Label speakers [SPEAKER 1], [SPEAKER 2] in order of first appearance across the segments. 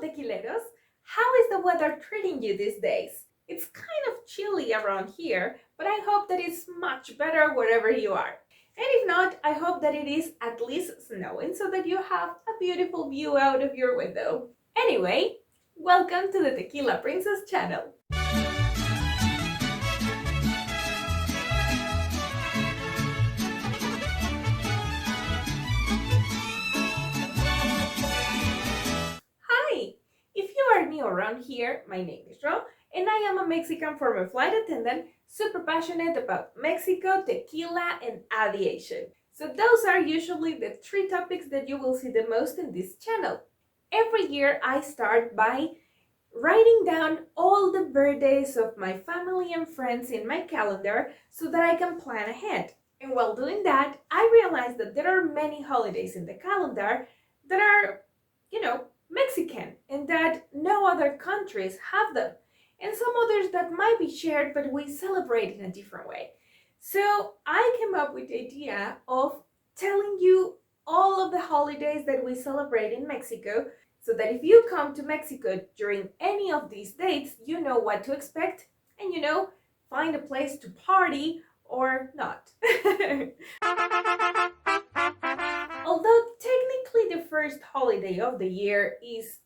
[SPEAKER 1] tequileros! How is the weather treating you these days? It's kind of chilly around here, but I hope that it's much better wherever you are. And if not, I hope that it is at least snowing so that you have a beautiful view out of your window. Anyway, welcome to the Tequila Princess channel. Hi! If you are new around here, my name is Ro, and I am a Mexican former flight attendant, super passionate about Mexico, tequila, and aviation. So those are usually the three topics that you will see the most in this channel. Every year I start by writing down all the birthdays of my family and friends in my calendar so that I can plan ahead. And while doing that, I realized that there are many holidays in the calendar that are, Mexican and that no other countries have them. And some others that might be shared but we celebrate in a different way. So I came up with the idea of telling you all of the holidays that we celebrate in Mexico so that if you come to Mexico during any of these dates, you know what to expect and find a place to party or not. Although technically the first holiday of the year is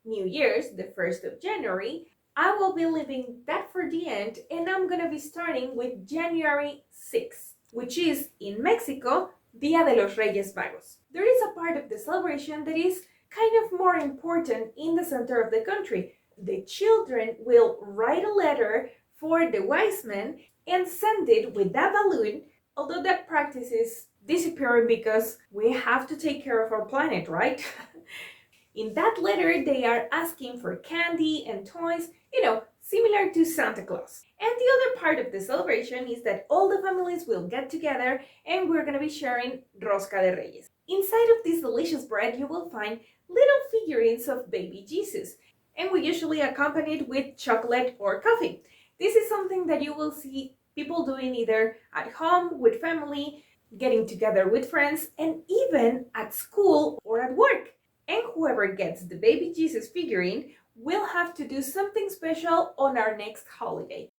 [SPEAKER 1] New Year's, the 1st of January, I will be leaving that for the end and I'm gonna be starting with January 6th, which is in Mexico, Dia de los Reyes Magos. There is a part of the celebration that is kind of more important in the center of the country. The children will write a letter for the wise men and send it with that balloon, although that practice is disappearing because we have to take care of our planet, right? In that letter, they are asking for candy and toys, similar to Santa Claus. And the other part of the celebration is that all the families will get together and we're going to be sharing Rosca de Reyes. Inside of this delicious bread, you will find little figurines of baby Jesus, and we usually accompany it with chocolate or coffee. This is something that you will see people doing either at home with family, getting together with friends, and even at school or at work. And whoever gets the baby Jesus figurine will have to do something special on our next holiday.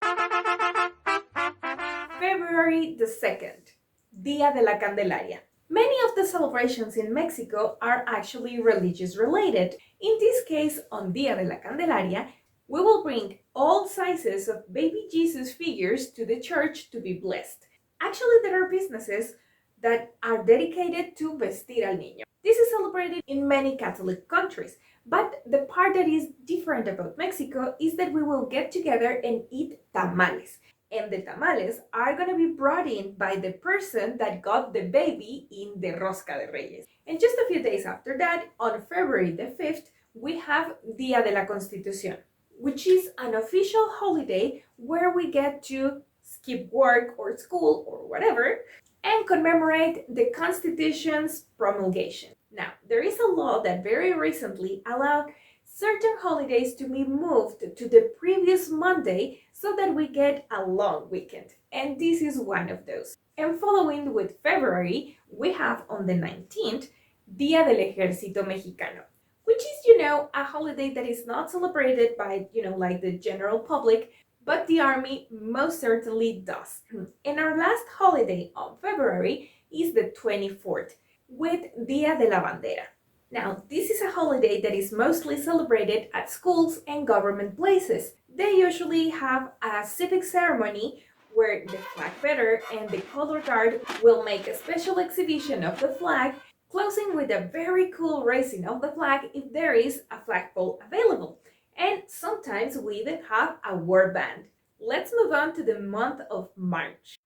[SPEAKER 1] February the 2nd, Dia de la Candelaria. Many of the celebrations in Mexico are actually religious related. In this case, on Dia de la Candelaria, we will bring all sizes of baby Jesus figures to the church to be blessed. Actually, there are businesses that are dedicated to vestir al niño. This is celebrated in many Catholic countries, but the part that is different about Mexico is that we will get together and eat tamales. And the tamales are going to be brought in by the person that got the baby in the Rosca de Reyes. And just a few days after that, on February the 5th, we have Dia de la Constitución, which is an official holiday where we get to skip work or school or whatever and commemorate the Constitution's promulgation. Now, there is a law that very recently allowed certain holidays to be moved to the previous Monday so that we get a long weekend. And this is one of those. And following with February, we have on the 19th, Dia del Ejército Mexicano, which is, a holiday that is not celebrated by, like the general public, but the army most certainly does. And our last holiday on February is the 24th, with Dia de la Bandera. Now, this is a holiday that is mostly celebrated at schools and government places. They usually have a civic ceremony where the flag bearer and the color guard will make a special exhibition of the flag, closing with a very cool raising of the flag if there is a flagpole available. And sometimes we even have a war band. Let's move on to the month of March.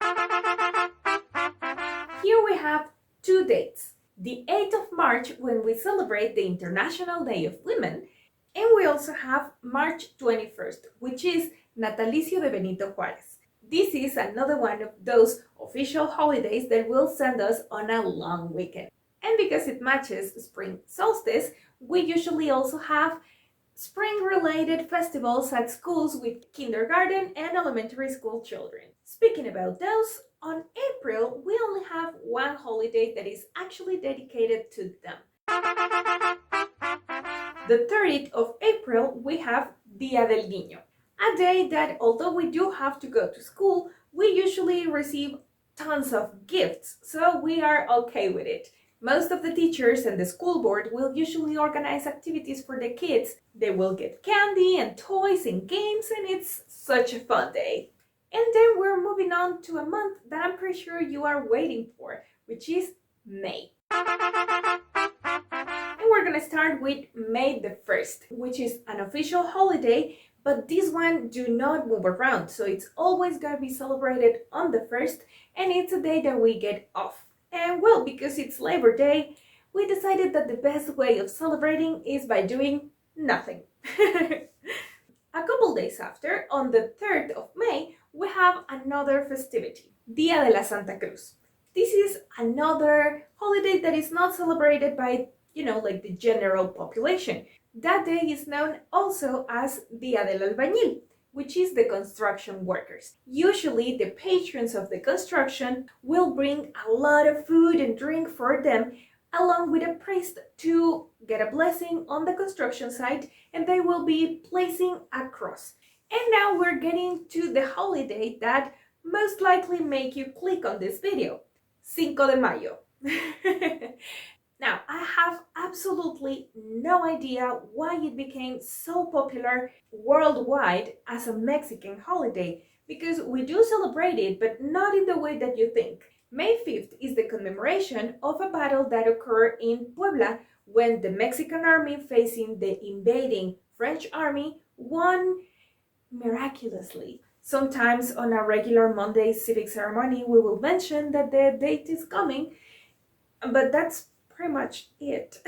[SPEAKER 1] Here we have two dates. The 8th of March, when we celebrate the International Day of Women, and we also have March 21st, which is Natalicio de Benito Juárez. This is another one of those official holidays that will send us on a long weekend. And because it matches spring solstice, we usually also have spring-related festivals at schools with kindergarten and elementary school children. Speaking about those, on April, we only have one holiday that is actually dedicated to them. The 30th of April, we have Día del Niño, a day that although we do have to go to school, we usually receive tons of gifts, so we are okay with it. Most of the teachers and the school board will usually organize activities for the kids. They will get candy and toys and games, and it's such a fun day. And then we're moving on to a month that I'm pretty sure you are waiting for, which is May. And we're gonna start with May the 1st, which is an official holiday, but this one do not move around, so it's always gonna be celebrated on the 1st, and it's a day that we get off. And well, because it's Labor Day, we decided that the best way of celebrating is by doing nothing. A couple days after, on the 3rd of May, we have another festivity, Día de la Santa Cruz. This is another holiday that is not celebrated by, like the general population. That day is known also as Día del Albañil, which is the construction workers. Usually, the patrons of the construction will bring a lot of food and drink for them, along with a priest to get a blessing on the construction site, and they will be placing a cross. And now we're getting to the holiday that most likely make you click on this video, Cinco de Mayo. Now, I have absolutely no idea why it became so popular worldwide as a Mexican holiday, because we do celebrate it, but not in the way that you think. May 5th is the commemoration of a battle that occurred in Puebla when the Mexican army facing the invading French army won miraculously. Sometimes on a regular Monday civic ceremony, we will mention that the date is coming, but that's pretty much it.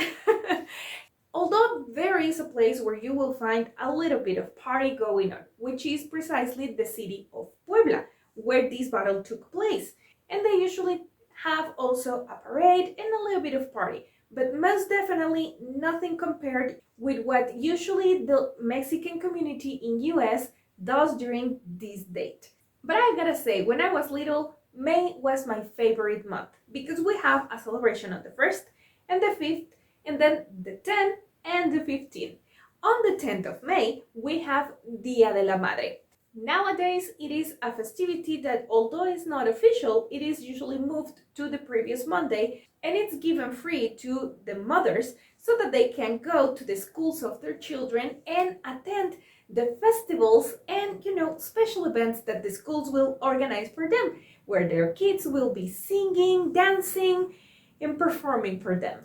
[SPEAKER 1] Although there is a place where you will find a little bit of party going on, which is precisely the city of Puebla, where this battle took place. And they usually have also a parade and a little bit of party, but most definitely nothing compared with what usually the Mexican community in US does during this date. But I gotta say, when I was little, May was my favorite month because we have a celebration on the 1st and the 5th, and then the 10th and the 15th. On the 10th of May, we have Día de la Madre. Nowadays, it is a festivity that, although it's not official, it is usually moved to the previous Monday, and it's given free to the mothers so that they can go to the schools of their children and attend the festivals and, special events that the schools will organize for them, where their kids will be singing, dancing, and performing for them.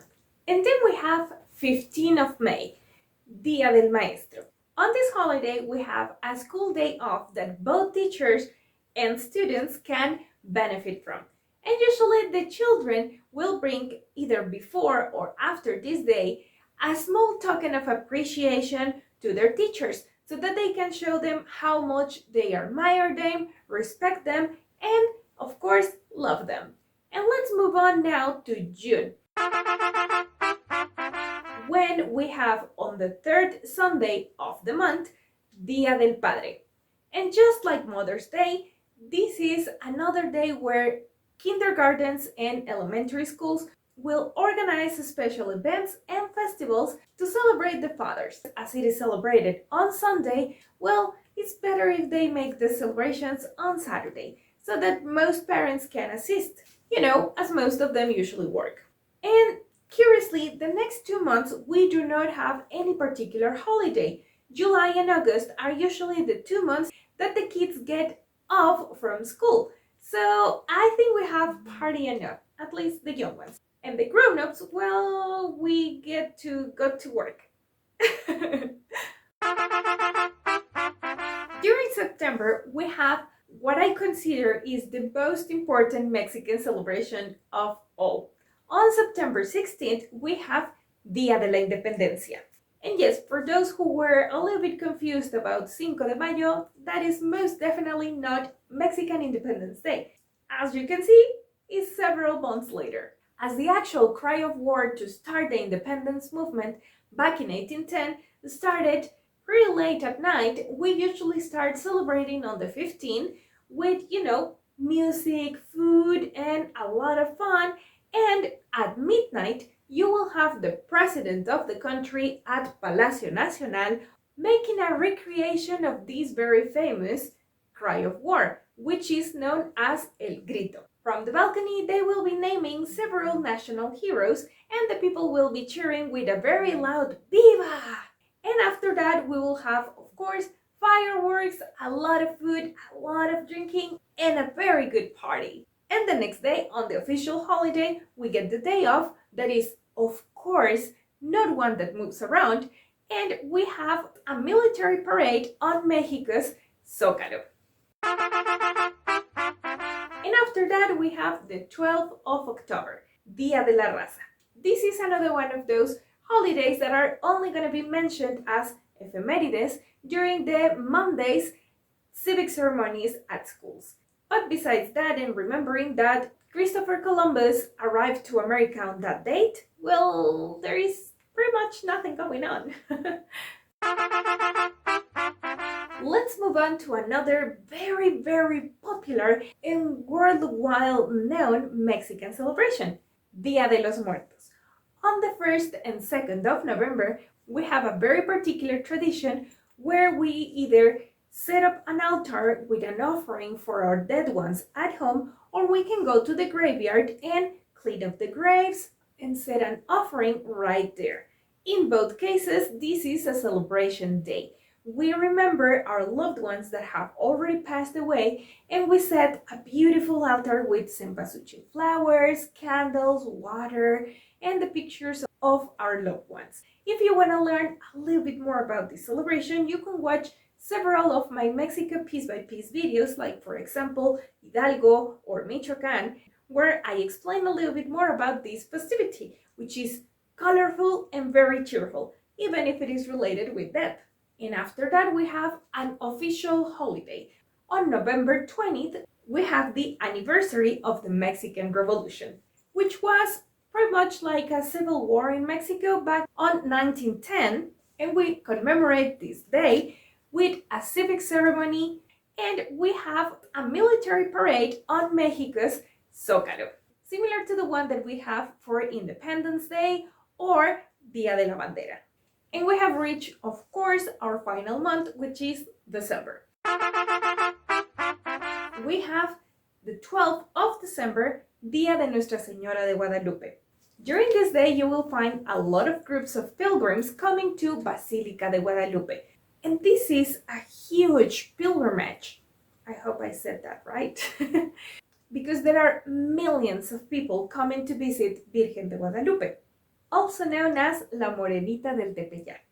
[SPEAKER 1] And then we have 15th of May, Día del Maestro. On this holiday, we have a school day off that both teachers and students can benefit from. And usually the children will bring, either before or after this day, a small token of appreciation to their teachers so that they can show them how much they admire them, respect them, and of course, love them. And let's move on now to June, when we have on the 3rd Sunday of the month, Día del Padre. And just like Mother's Day, this is another day where kindergartens and elementary schools will organize special events and festivals to celebrate the fathers. As it is celebrated on Sunday, well, it's better if they make the celebrations on Saturday so that most parents can assist, as most of them usually work. And curiously, the next 2 months we do not have any particular holiday. July and August are usually the 2 months that the kids get off from school. So I think we have party enough, at least the young ones. And the grown-ups, well, we get to go to work. During September, we have what I consider is the most important Mexican celebration of all. On September 16th, we have Día de la Independencia. And yes, for those who were a little bit confused about Cinco de Mayo, that is most definitely not Mexican Independence Day. As you can see, it's several months later. As the actual cry of war to start the independence movement back in 1810 started pretty late at night, we usually start celebrating on the 15th with, music, food, and a lot of fun. And at midnight, you will have the president of the country at Palacio Nacional making a recreation of this very famous cry of war, which is known as El Grito. From the balcony, they will be naming several national heroes, and the people will be cheering with a very loud Viva! And after that, we will have, of course, fireworks, a lot of food, a lot of drinking, and a very good party. And the next day, on the official holiday, we get the day off that is, of course, not one that moves around, and we have a military parade on Mexico's Zócalo. And after that, we have the 12th of October, Día de la Raza. This is another one of those holidays that are only going to be mentioned as ephemerides during the Monday's civic ceremonies at schools. But besides that, and remembering that Christopher Columbus arrived to America on that date, well, there is pretty much nothing going on. Let's move on to another very, very popular and worldwide known Mexican celebration, Día de los Muertos. On the 1st and 2nd of November, we have a very particular tradition where we either set up an altar with an offering for our dead ones at home, or we can go to the graveyard and clean up the graves and set an offering right there. In both cases, this is a celebration day. We remember our loved ones that have already passed away, and we set a beautiful altar with cempasúchil flowers, candles, water, and the pictures of our loved ones. If you want to learn a little bit more about this celebration, you can watch several of my Mexico piece-by-piece videos, like for example, Hidalgo or Michoacán, where I explain a little bit more about this festivity, which is colorful and very cheerful, even if it is related with death. And after that, we have an official holiday. On November 20th, we have the anniversary of the Mexican Revolution, which was pretty much like a civil war in Mexico back on 1910, and we commemorate this day with a civic ceremony, and we have a military parade on Mexico's Zócalo, similar to the one that we have for Independence Day or Día de la Bandera. And we have reached, of course, our final month, which is December. We have the 12th of December, Día de Nuestra Señora de Guadalupe. During this day, you will find a lot of groups of pilgrims coming to Basílica de Guadalupe. And this is a huge pilgrimage. I hope I said that right. Because there are millions of people coming to visit Virgen de Guadalupe, also known as La Morenita del Tepeyac.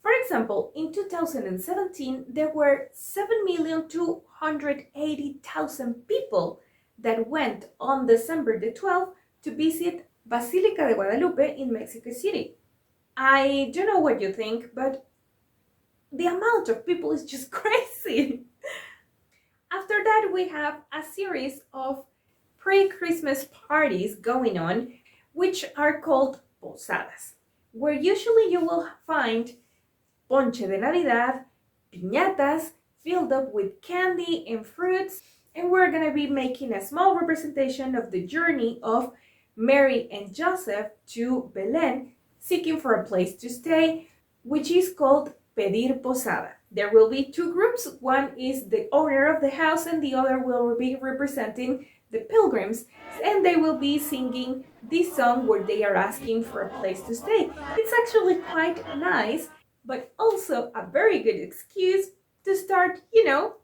[SPEAKER 1] For example, in 2017, there were 7,280,000 people that went on December the 12th to visit Basílica de Guadalupe in Mexico City. I don't know what you think, but the amount of people is just crazy. After that, we have a series of pre-Christmas parties going on, which are called posadas, where usually you will find ponche de Navidad, piñatas filled up with candy and fruits, and we're going to be making a small representation of the journey of Mary and Joseph to Belén, seeking for a place to stay, which is called pedir posada. There will be two groups. One is the owner of the house and the other will be representing the pilgrims, and they will be singing this song where they are asking for a place to stay. It's actually quite nice, but also a very good excuse to start, the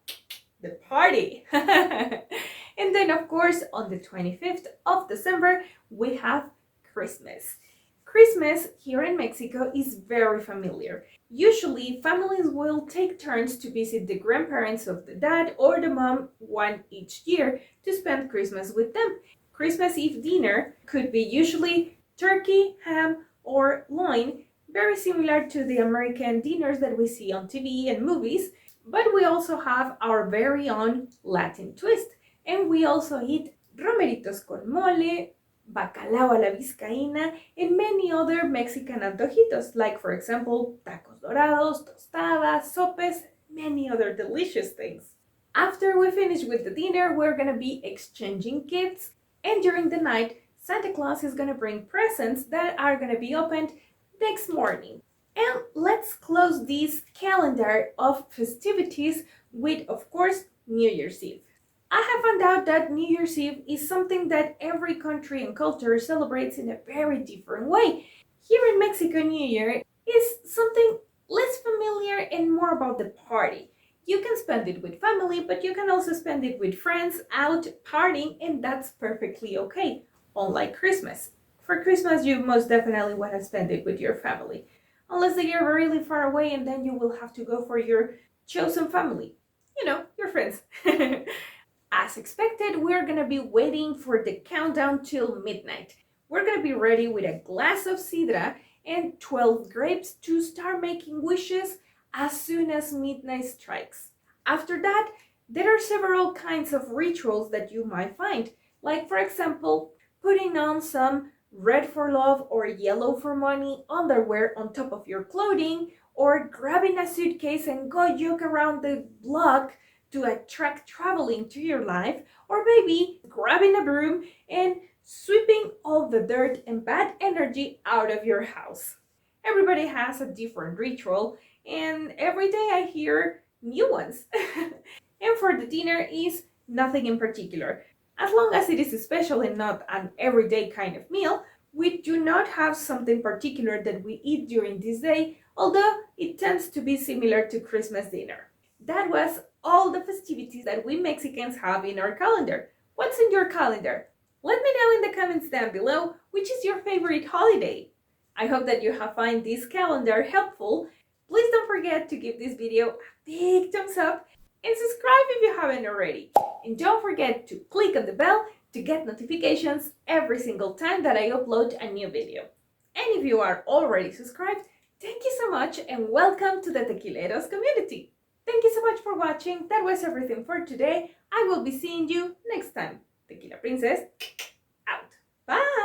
[SPEAKER 1] party. And then, of course, on the 25th of December, we have Christmas. Christmas here in Mexico is very familiar. Usually, families will take turns to visit the grandparents of the dad or the mom, one each year, to spend Christmas with them. Christmas Eve dinner could be usually turkey, ham, or loin, very similar to the American dinners that we see on TV and movies, but we also have our very own Latin twist, and we also eat romeritos con mole, bacalao a la vizcaína, and many other Mexican antojitos, like for example, tacos dorados, tostadas, sopes, many other delicious things. After we finish with the dinner, we're gonna be exchanging gifts, and during the night, Santa Claus is gonna bring presents that are gonna be opened next morning. And let's close this calendar of festivities with, of course, New Year's Eve. I have found out that New Year's Eve is something that every country and culture celebrates in a very different way. Here in Mexico, New Year is something less familiar and more about the party. You can spend it with family, but you can also spend it with friends out partying, and that's perfectly okay, unlike Christmas. For Christmas, you most definitely want to spend it with your family, unless they are really far away, and then you will have to go for your chosen family. You know, your friends. As expected, we're gonna be waiting for the countdown till midnight. We're gonna be ready with a glass of sidra and 12 grapes to start making wishes as soon as midnight strikes. After that, there are several kinds of rituals that you might find, like for example, putting on some red for love or yellow for money underwear on top of your clothing, or grabbing a suitcase and go joke around the block to attract traveling to your life, or maybe grabbing a broom and sweeping all the dirt and bad energy out of your house. Everybody has a different ritual, and every day I hear new ones. And for the dinner is nothing in particular. As long as it is special and not an everyday kind of meal, we do not have something particular that we eat during this day, although it tends to be similar to Christmas dinner. That was all the festivities that we Mexicans have in our calendar. What's in your calendar? Let me know in the comments down below which is your favorite holiday. I hope that you have found this calendar helpful. Please don't forget to give this video a big thumbs up and subscribe if you haven't already. And don't forget to click on the bell to get notifications every single time that I upload a new video. And if you are already subscribed, thank you so much and welcome to the Tequileros community. Thank you so much for watching. That was everything for today. I will be seeing you next time. Tequila Princess, out. Bye!